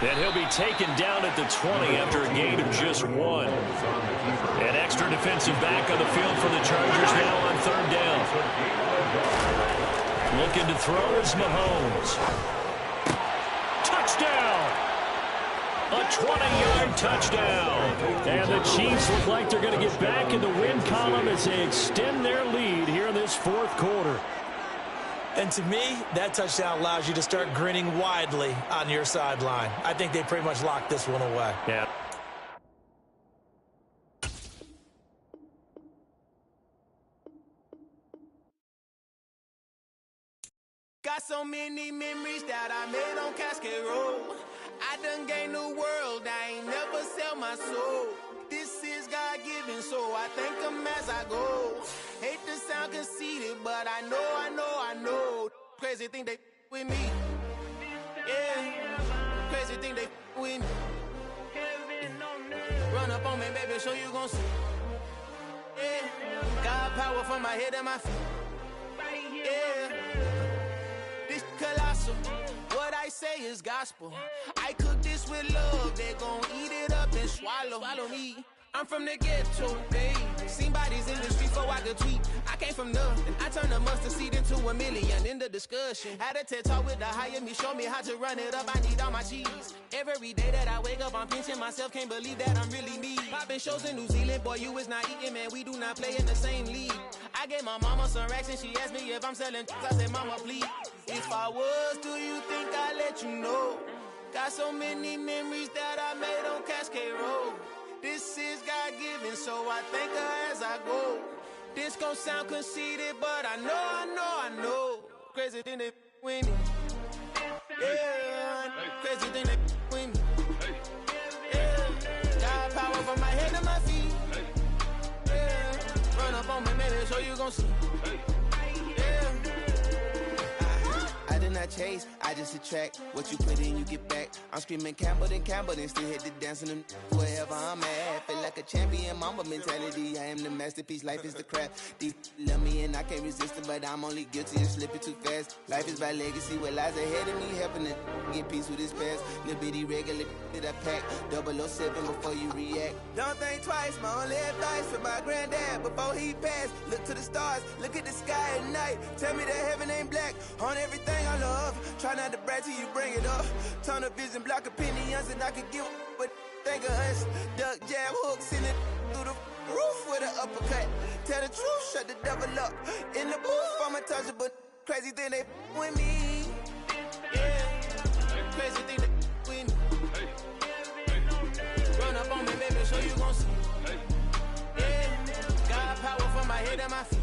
And he'll be taken down at the 20 after a gain of just 1. An extra defensive back on the field for the Chargers now on third down. Looking to throw is Mahomes. Touchdown! A 20-yard touchdown. And the Chiefs look like they're going to get back in the win column as they extend their lead here in this fourth quarter. And to me, that touchdown allows you to start grinning widely on your sideline. I think they pretty much locked this one away. Yeah. Got so many memories that I made on Cascade Road. I done gained the world, I ain't never sell my soul. This is God-given, so I thank him as I go. Hate to sound conceited, but I know. Crazy thing they with me. Yeah, crazy thing they with me. Run up on me, baby, show you gon' see. Yeah, God power from my head and my feet. Yeah, this colossal. What I say is gospel. I cook this with love, they gon' eat it up and swallow me. I'm from the ghetto, babe. Seen bodies in the street before I could tweet. I came from nothing. I turned a mustard seed into a million in the discussion. Had a TED talk with the higher me, show me how to run it up. I need all my cheese. Every day that I wake up, I'm pinching myself. Can't believe that I'm really me. Popping shows in New Zealand, boy, you is not eating, man. We do not play in the same league. I gave my mama some racks and she asked me if I'm selling. I said, mama, please. If I was, do you think I'd let you know? Got so many memories that I made on Cascade Road. This is God-given, so I thank her as I go. This gon' sound conceited, but I know. Crazy thing they with me. Yeah, crazy thing they with me. Yeah, God power from my head to my feet. Yeah, run up on me, maybe, so you gon' see. Yeah. I did not chase, I just attract. What you put in, you get back. I'm screaming Campbell, then still hit the dance and them wherever I'm at. Feel like a champion, mama mentality. I am the masterpiece, life is the crap. These love me and I can't resist it, but I'm only guilty of slipping too fast. Life is by legacy, what lies ahead of me, helping to get peace with this past. Little bitty regular that I pack, 007 before you react. Don't think twice, my only advice for my granddad before he passed. Look to the stars, look at the sky at night. Tell me that heaven ain't black on everything I love. Try not to brag till you bring it up. Tunnel vision, block opinions, and I could give but think of us. Duck jab hooks in it through the roof with an uppercut. Tell the truth, shut the devil up. In the booth, I'm untouchable. Crazy thing they with me. Yeah, crazy thing they with me. Run up on me, baby, so you gon' see. Yeah, God power from my head and my feet.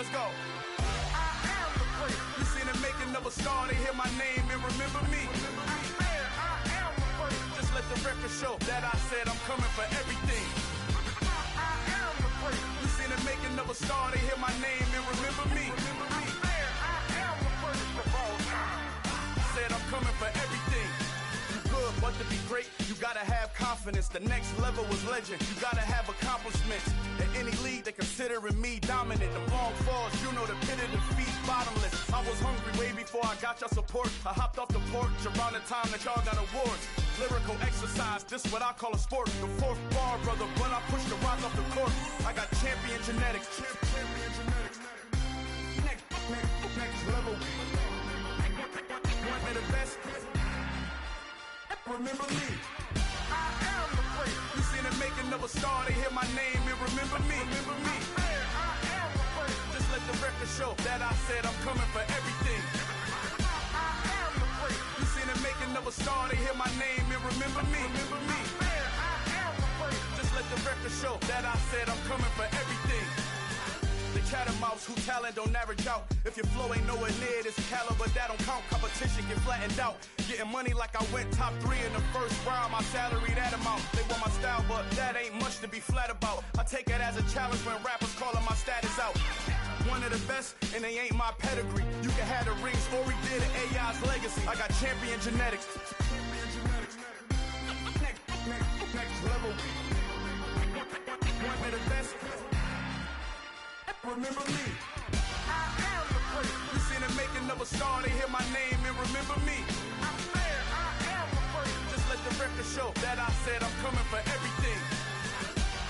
let's go. I am the place. You seen the making of a star, they hear my name and remember me. I am the place. Just let the record show that I said I'm coming for everything. I am the place. You seen the making of a star, they hear my name and remember me. I am the place of all time. Said I'm coming for everything. You good, but to be great, you gotta have confidence. The next level was legend. You gotta have accomplishments. In any league, they considering me dominant. The long falls, you know the pit of defeat, bottomless. I was hungry way before I got your support. I hopped off the porch around the time that y'all got awards. Lyrical exercise, this what I call a sport. The fourth bar, brother, when I push the rock off the court. I got champion genetics. Champion genetics. Next level. One of the best. Remember me. I am the place. You seen the making of a star, they hear my name and remember me. Remember me. I am the place. Just let the record show that I said I'm coming for everything. I am the place. You seen the making of a star, they hear my name and remember me. Remember me. I am the place. Just let the record show that I said I'm coming for everything. The chattermouths who talent don't average out. If your flow ain't nowhere near this caliber, that don't count. Competition get flattened out. Getting money like I went top 3 in the first round. My salary that amount. They want my style, but that ain't much to be flat about. I take it as a challenge when rappers calling my status out. One of the best, and they ain't my pedigree. You can have the rings, or we did an AI's legacy. I got champion genetics. Next level. One of the best. Remember me. I am the place. You seen the making of a star, they hear my name and remember me. I am the place. Just let the record show that I said I'm coming for everything.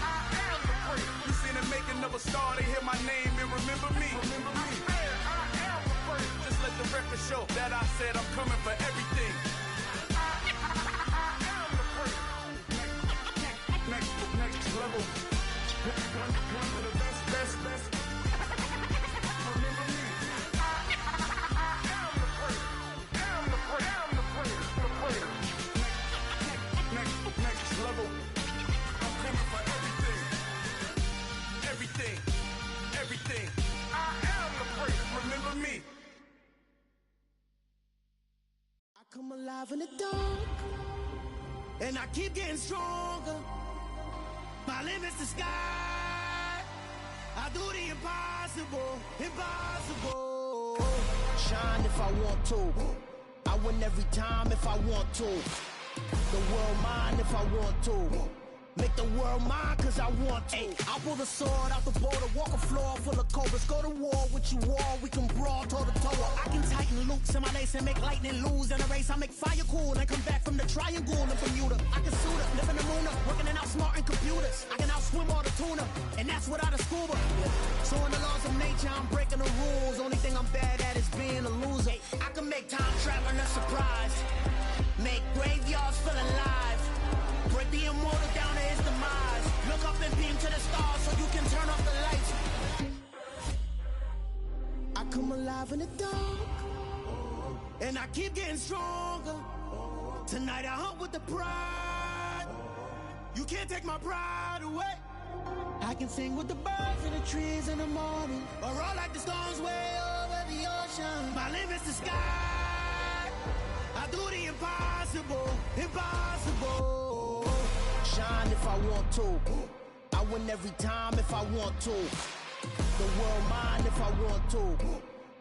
I am the place. You seen the making of a star, they hear my name and remember me. Remember me. I am the place. Just let the record show that I said I'm coming for everything. I am the place. Next level. One of the best. Next level. I'm coming for everything. Everything. I am the place. Remember me. I come alive in the dark, and I keep getting stronger. My limit's the sky. I do the impossible. Shine if I want to. I win every time if I want to. The world mine if I want to. Make the world mine cause I want to. I'll pull the sword out the border, walk a floor full of cobras. Go to war with you all, we can brawl toe to toe. I can tighten loops in my lace and make lightning lose in a race. I make fire cool and come back from the triangle in Bermuda. I can suit up, live in the moon up, working and outsmarting computers. I can outswim all the tuna, and that's without a scuba. So in the laws of nature, I'm breaking the rules. Only thing I'm bad at is being a loser. I can make time traveling a surprise. Make graveyards feel alive. Break the immortal down to his demise. Look up and beam to the stars so you can turn off the lights. I come alive in the dark, and I keep getting stronger. Tonight I hunt with the pride. You can't take my pride away. I can sing with the birds and the trees in the morning, or roll like the storms way over the ocean. My limit's the sky. I do the impossible. Shine if I want to. I win every time if I want to. The world mine if I want to.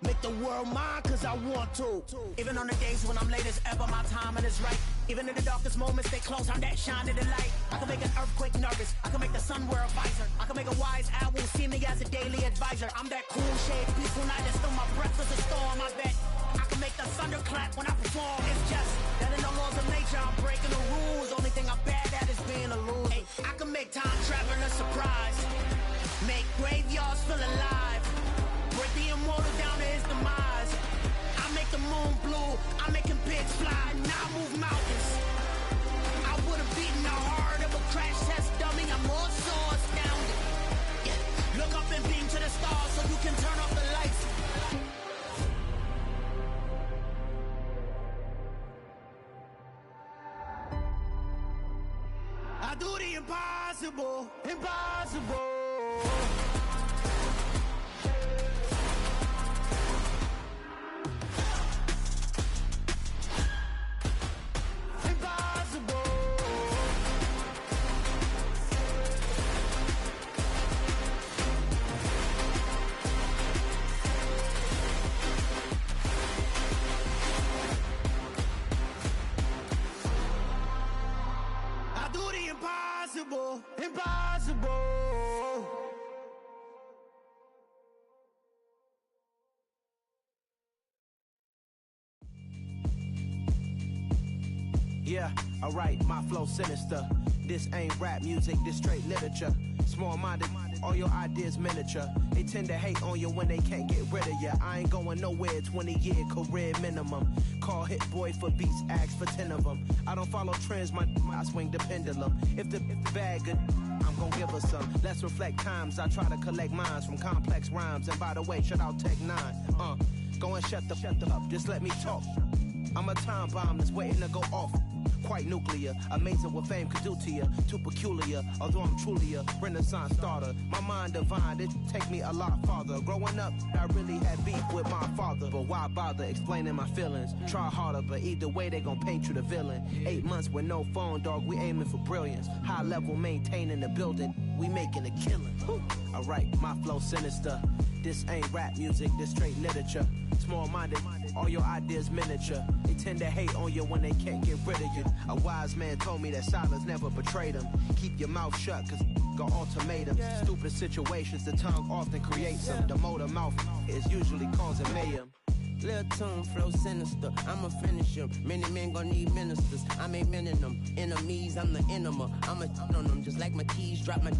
Make the world mine cause I want to. Even on the days when I'm late as ever, my timing is right. Even in the darkest moments, stay close, I'm that shine in the light. I can make an earthquake nervous, I can make the sun wear a visor. I can make a wise owl see me as a daily advisor. I'm that cool shade, peaceful night, and still my breath is a storm, I bet. I can make the thunder clap when I perform. It's just that in the laws of nature, I'm breaking the rules. Only thing I'm bad at is being a loser. I can make time traveling a surprise. Make graveyards feel alive. Break the immortal down to his demise. I make the moon blue, I make him pigs fly. Now I move mountains. I would've beaten the heart of a crash test dummy. I'm more so astounded. Yeah. Look up and beam to the stars so you can turn off the lights. I do the impossible. Yeah, alright, my flow sinister. This ain't rap music, this straight literature. Small-minded, all your ideas miniature. They tend to hate on you when they can't get rid of you. I ain't going nowhere, 20-year career minimum. Call hit boy for beats, ask for 10 of them. I don't follow trends, I swing the pendulum. If the bag good, I'm gon' give her some. Let's reflect times, I try to collect minds from complex rhymes. And by the way, shout out Tech 9. Go and shut the up, just let me talk. I'm a time bomb that's waiting to go off. Quite nuclear, amazing what fame could do to you. Too peculiar, although I'm truly a renaissance starter. My mind divine, it take me a lot farther. Growing up, I really had beef with my father. But why bother explaining my feelings? Try harder, but either way they gon' paint you the villain. 8 months with no phone, dog, we aiming for brilliance. High level maintaining the building, we making a killing. Alright, my flow sinister. This ain't rap music, this straight literature. Small-minded, all your ideas miniature. They tend to hate on you when they can't get rid of you. A wise man told me that silence never betrayed him. Keep your mouth shut, cause got ultimatums. Stupid situations, the tongue often creates them. The motor mouth is usually causing mayhem. Lil' tune, flow sinister, I'ma finish him. Many men gon' need ministers, I'm a men in them. Enemies, I'm the enema, I'ma on them. Just like my keys, drop my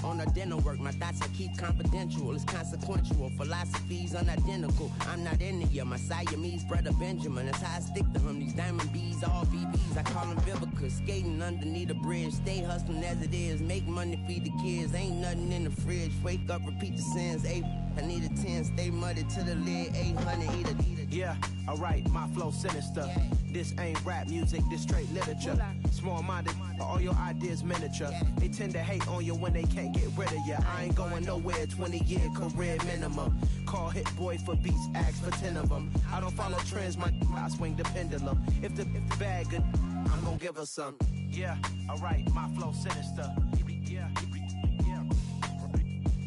on the dinner work. My thoughts I keep confidential, it's consequential. Philosophies unidentical, I'm not into you. My Siamese brother Benjamin, that's how I stick to him. These diamond bees, all BBs, I call them Vivica. Skating underneath a bridge, stay hustling as it is. Make money, feed the kids, ain't nothing in the fridge. Wake up, repeat the sins, I need a 10, stay muddy to the lid, 800, eat a. Yeah, alright, my flow sinister. This ain't rap music, this straight literature. Small-minded, all your ideas miniature. They tend to hate on you when they can't get rid of you. I ain't going nowhere, 20-year career minimum. Call hit boy for beats, ask for 10 of them. I don't follow trends, I swing the pendulum. If the bag good, I'm gon' give her some. Yeah, alright, my flow sinister.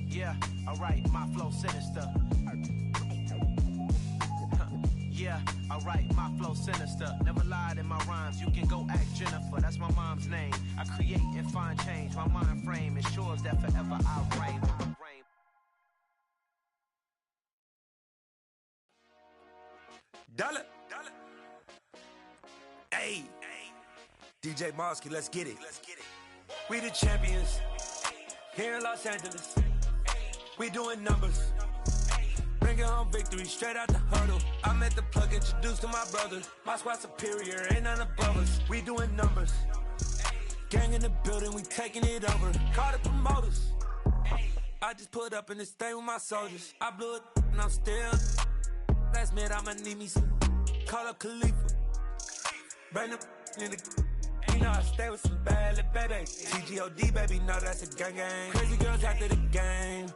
Yeah, alright, my flow sinister. Yeah, alright, my flow sinister. Never lied in my rhymes, you can go ask Jennifer. That's my mom's name. I create and find change. My mind frame ensures that forever I'll reign. Dollar. Hey, DJ Mosky, let's get it. We the champions here in Los Angeles. We doing numbers. Bringing home victory straight out the hurdle. I met the plug, introduced to my brother. My squad superior, ain't none above us. We doing numbers. Gang in the building, we taking it over. Call the promoters. I just put up in this thing with my soldiers. I blew it and I'm still. Last minute I'ma need me some. Call up Khalifa. Bring them in the. You know I stay with some bad little baby. TGOD baby, know that's a gang gang. Crazy girls after the game.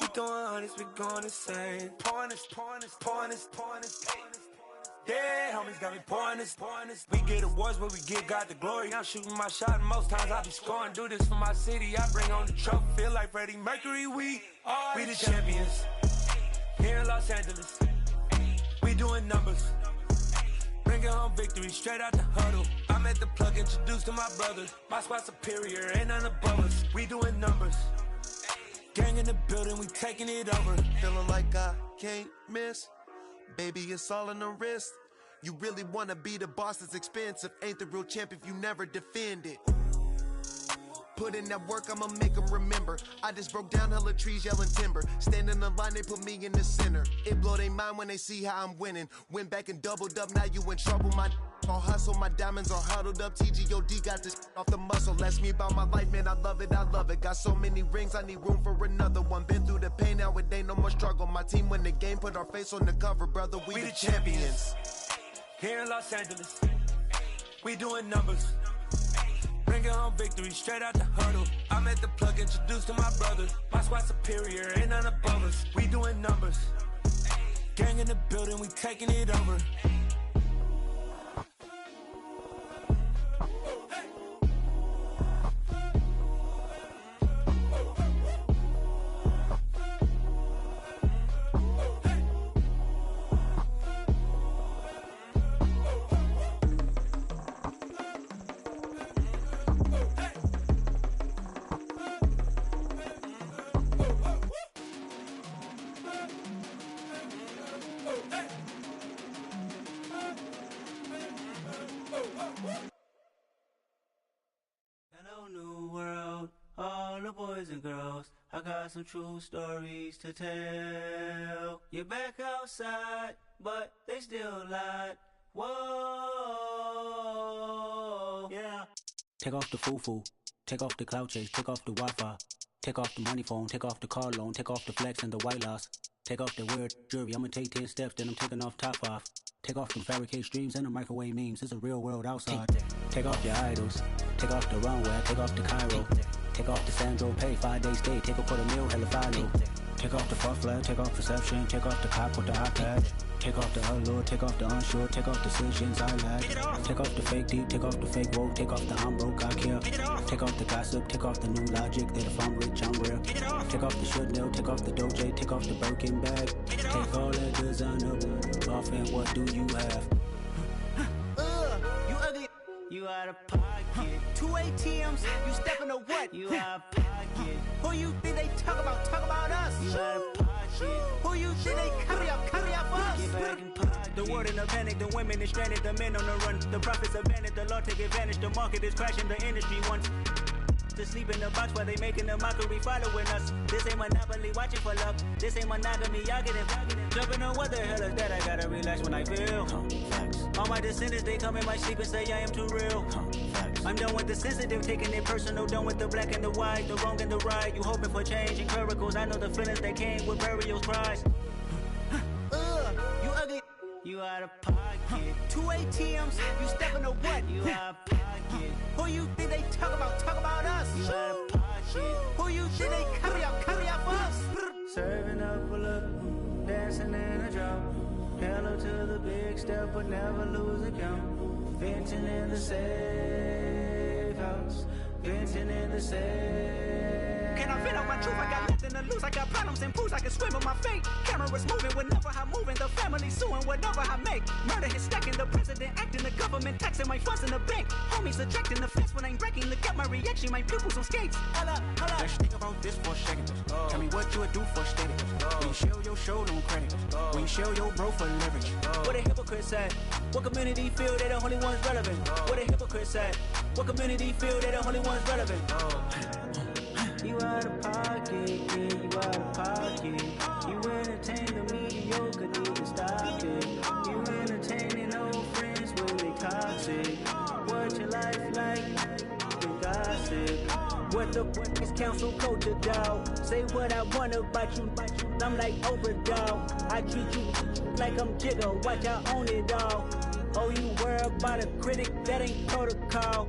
We throwing hundreds, we going insane. Pouring this. Yeah, homies got me pouring this. We get awards, but we give God the glory. I'm shooting my shot, and most times I be scoring. Do this for my city, I bring on the trophy. Feel like Freddie Mercury, we the champions here in Los Angeles. We doing numbers. Bringing home victory straight out the huddle. I met the plug, introduced to my brother. My squad superior, ain't none above us. We doing numbers. Gang in the building, we taking it over. Feeling like I can't miss. Baby, it's all in the wrist. You really wanna be the boss, it's expensive. Ain't the real champ if you never defend it. Put in that work, I'ma make them remember. I just broke down hella trees, yelling timber. Standing in the line, they put me in the center. It blow their mind when they see how I'm winning. Went back and doubled up, now you in trouble. My all hustle, my diamonds are huddled up. TGOD got this off the muscle. Ask me about my life, man, I love it. Got so many rings, I need room for another one. Been through the pain, now it ain't no more struggle. My team win the game, put our face on the cover, brother. We the champions. Here in Los Angeles, we doing numbers. Bringing home victory straight out the huddle. I met the plug, introduced to my brother. My squad superior, ain't none above us. We doing numbers. Gang in the building, we taking it over. girls. I got some true stories to tell. You're back outside, but they still lied. Whoa, yeah. Take off the foo-foo, take off the cloud chase, take off the Wi-Fi, take off the money phone, take off the car loan, take off the flex and the white loss, take off the weird jewelry. I'ma take 10 steps, then I'm taking off top 5. Take off them fabricated streams and the microwave memes. It's a real world outside. Take off your idols, take off the runway, take off the Cairo, take off the Sandro Pay, 5-day stay, take a $250,000, hella follow. Take off the far flag, take off perception, take off the cop with the iPad. Take off the allure, take off the unsure, take off decisions I lack. Take off the fake deep, take off the fake woke, take off the I'm broke, I care. Take off the gossip, take off the new logic that if I'm rich, I'm rare. Take off the should know, take off the Doja, take off the Birkin bag. Take all that designer off and what do you have? You ugly. You out of pocket. 2 ATMs, you stepping to what? You out of pocket. Who you think they talk about? Talk about us. You out of pocket. Who you think they carry up us? Get back in pocket. The world in a panic, the women is stranded, the men on the run. The profits abandoned, the law take advantage. The market is crashing, the industry wants to sleep in the box while they making a mockery following us. This ain't Monopoly, watching for love. This ain't monogamy, y'all getting jumping on what the hell is that? I gotta relax when I feel. All my descendants, they come in my sleep and say I am too real. I'm done with the sensitive, taking it personal. Done with the black and the white, the wrong and the right. You hoping for change and miracles. I know the feelings that came with burials, cries. You ugly. You out of pocket. 2 ATMs, you stepping to what? You out of pocket. Who you think they talk about? Talk about us. You out of pocket. Who you think they carry up us? Serving up a look, dancing in a drop. Hello to the big step, but never lose a count. Venting in the safe house. Venting in the safe. Can I vent out my truth? I got nothing to lose. I got problems and proofs. I can swim with my fate. Cameras moving whenever I'm moving. The family suing whatever I make. Murder is stacking. The president acting. The government taxing my funds in the bank. Homies ejecting the fence when I'm breaking. Look at my reaction. My pupils on skates. Hold up. Let's think about this for a second. Tell me what you would do for steady. When you show your show, no credit. When you show your bro for leverage. What a hypocrite said. What community feel they the only ones relevant? What a hypocrite said. What community feel they the only ones relevant? You out of pocket, yeah, you out of pocket. You entertain the mediocre, need to stop it. You entertaining old friends when they toxic. What your life like? You gossip. What the fuck is council culture, dog? Say what I want about you. I'm like Oprah, dog. I treat you like I'm Jigga. Watch I own it all. Oh, you worry about a critic? That ain't protocol.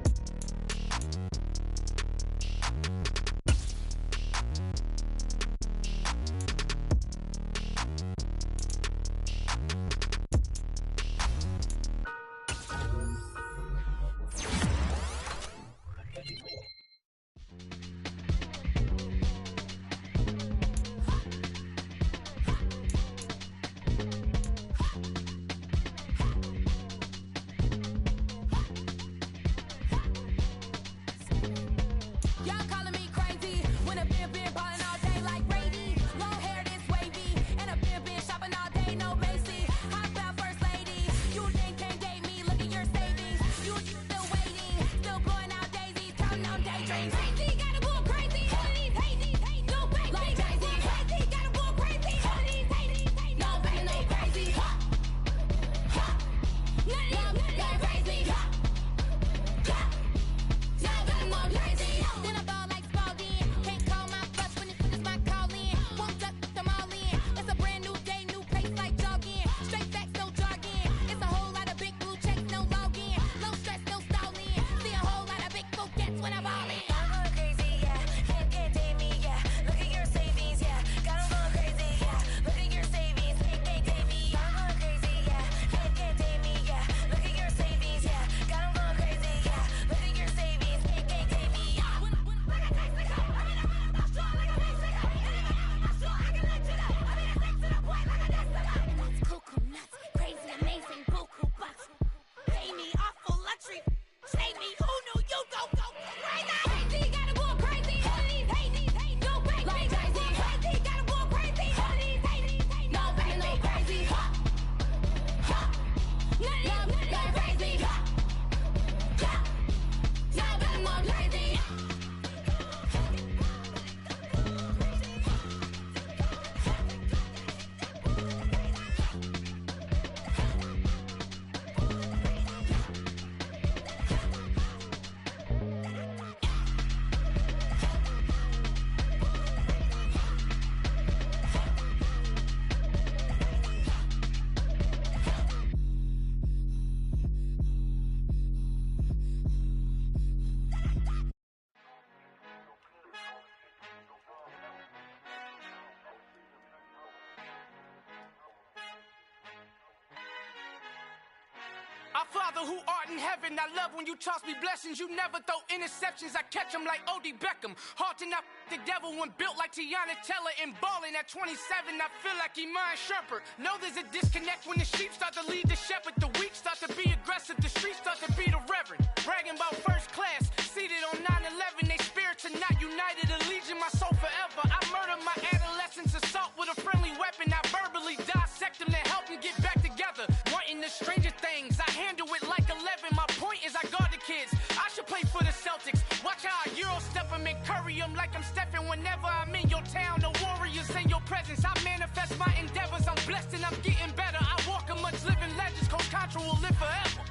Father who art in heaven, I love when you toss me blessings. You never throw interceptions, I catch them like O.D. Beckham. Hard to not the devil when built like Tiana Teller and balling at 27. I feel like Iman Shumpert. Know there's a disconnect when the sheep start to lead the shepherd. The weak start to be aggressive, the streets start to be the reverend. Bragging about first class, seated on 9/11. They spirits are not united, a legion, my soul forever. I murder my adolescence, assault with a friendly weapon. I verbally dissect them to help them get back together. Wanting the stranger things, I handle it like 11. My point is I guard the kids. I should play for the Celtics. Watch how I Euro step them and curry them like I'm stepping. Whenever I'm in your town, the warriors in your presence. I manifest my endeavors. I'm blessed and I'm getting better. I walk amongst living legends. Coach Contra will live forever.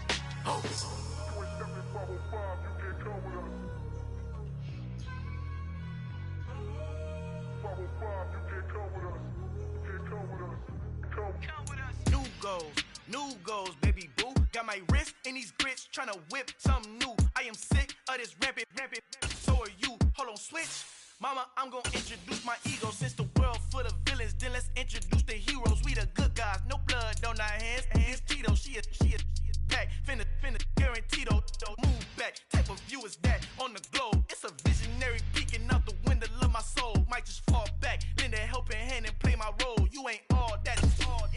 Oh. New goals, baby boo. Got my wrist in these grits, tryna whip something new. I am sick of this rampant. So are you. Hold on, switch. Mama, I'm gonna introduce my ego. Since the world full of villains, then let's introduce the heroes. We the good guys, no blood on our hands. It's Tito, she is pack. Finna, guaranteed, move back. Type of view is that on the globe? It's a visionary peeking out the window of my soul. Might just fall back, lend a helping hand and play my role. You ain't all that,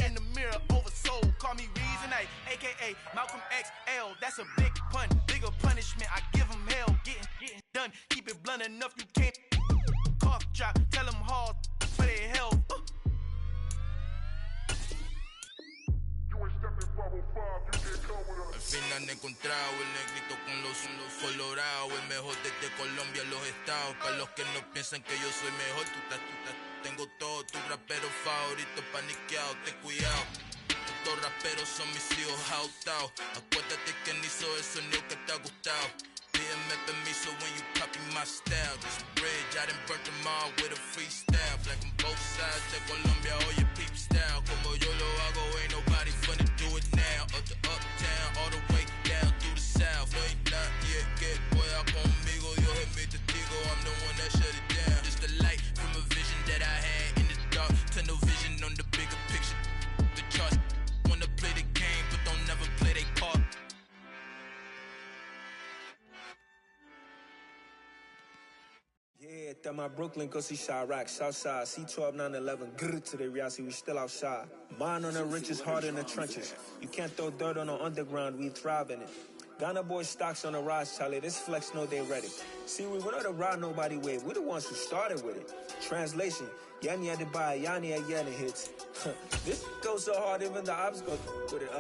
in the mirror, oversold. Call me Reason A, aka Malcolm XL. That's a big pun, bigger punishment. I give him hell, getting done. Keep it blunt enough, you can't cough drop. Tell them hard for their health. Al fin han encontrado el negrito con los colorados, el mejor desde Colombia a los estados. Para los que no piensan que yo soy mejor, tengo todo tu rapero favorito paniqueado, ten cuidado. Estos raperos son mis hijos adoptados. Acuérdate que ni hizo el sonido que te ha gustado. Pídeme permiso when you copy my style. This bridge, I done burnt them all with a freestyle. Black on both sides de Colombia, oye peep style. Como yo lo hago, ain't nobody finna do it now. Up to uptown, all the way down through the south. No hay nadie que pueda conmigo, Dios es mi testigo. I'm the one that shut it down. Just the light from a vision that I had in the dark. Tunnel vision on the bigger picture. The charts wanna play the game, but don't never play their part. Yeah, that my Brooklyn, go see Chirac, Southside, C12, 911, grrr to the reality, we still outside. Mine on the riches, hard in the trenches. You can't throw dirt on the underground, we thrive in it. Ghana boys stocks on the rise, Charlie, this flex know they ready. See, we don't ride nobody wave, we the ones who started with it. Translation, Yanni had to buy, Yanni had Yanni hits. This goes so hard, even the ops go with it,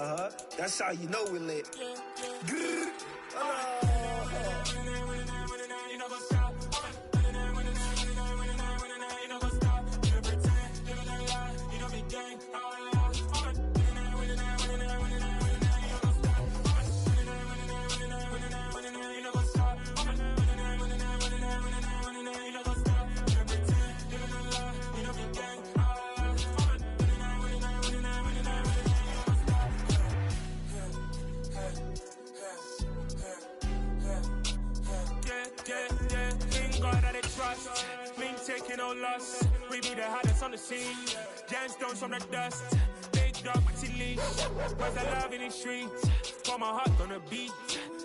That's how you know we lit. Grrr. Taking no loss, we be the hottest on the scene. Gemstones from the dust, big dog, Maxi Leash. Was the love in the streets, pour my heart on the beat.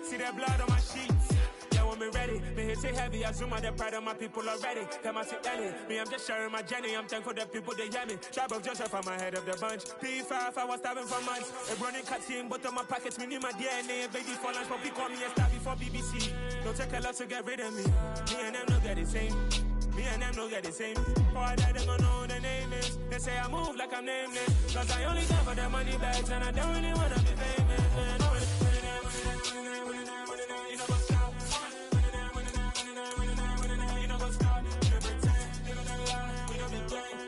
See that blood on my sheets. Yeah, when me ready, me hit it heavy. I zoom out the pride of my people already. Them I see Ellie, me I'm just sharing my journey. I'm thankful the people they hear me. Tribe of Joseph, I'm ahead of the bunch. P5, I was starving for months. A running cut in both of my pockets. Me need my DNA, baby for lunch. But call me a star before BBC. Don't take a lot to get rid of me. Me and them no get the same. Me and them no get the same. All that they gonna know the name is. They say I move like I'm nameless. Cause I only care for the money bags and I don't really wanna be famous. You know what's up? You know what's up? You pretend, you don't lie, you don't be gang.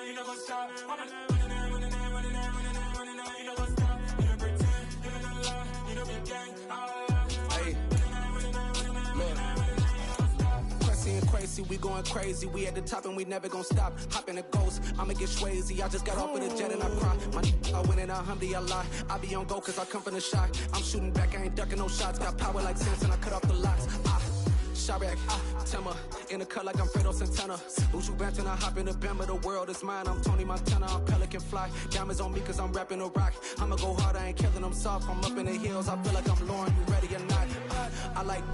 You know what's up? Crazy, we going crazy. We at the top and we never gonna stop. Hop in a ghost, I'ma get swayzy. I just got off with a jet and I cry. My I win in a Humvee, I lie. I be on go cause I come from the shot. I'm shooting back, I ain't ducking no shots. Got power like Samson, I cut off the locks. Chirac, Timmer, in the cut like I'm Fredo Santana. Uju Banton, I hop in the Bama, the world is mine. I'm Tony Montana, I'm Pelican Fly. Diamonds on me cause I'm rapping a rock. I'ma go hard, I ain't killing them soft. I'm up in the hills, I feel like I'm Lauren, you ready or not? I like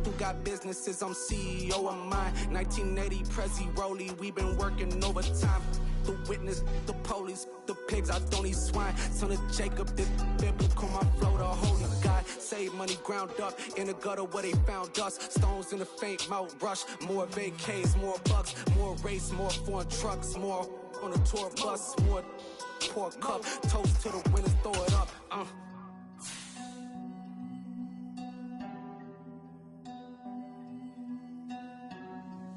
who got businesses, I'm CEO of mine. 1980 Prezi Rolly, we been working overtime. The witness, the police, the pigs, I don't eat swine. Son of Jacob, this biblical, my flow, the holy God. Save money ground up in the gutter where they found us. Stones in the faint mouth rush. More vacays, more bucks, more race, more foreign trucks, more on a tour bus, more poor cup. Toast to the winners, throw it up.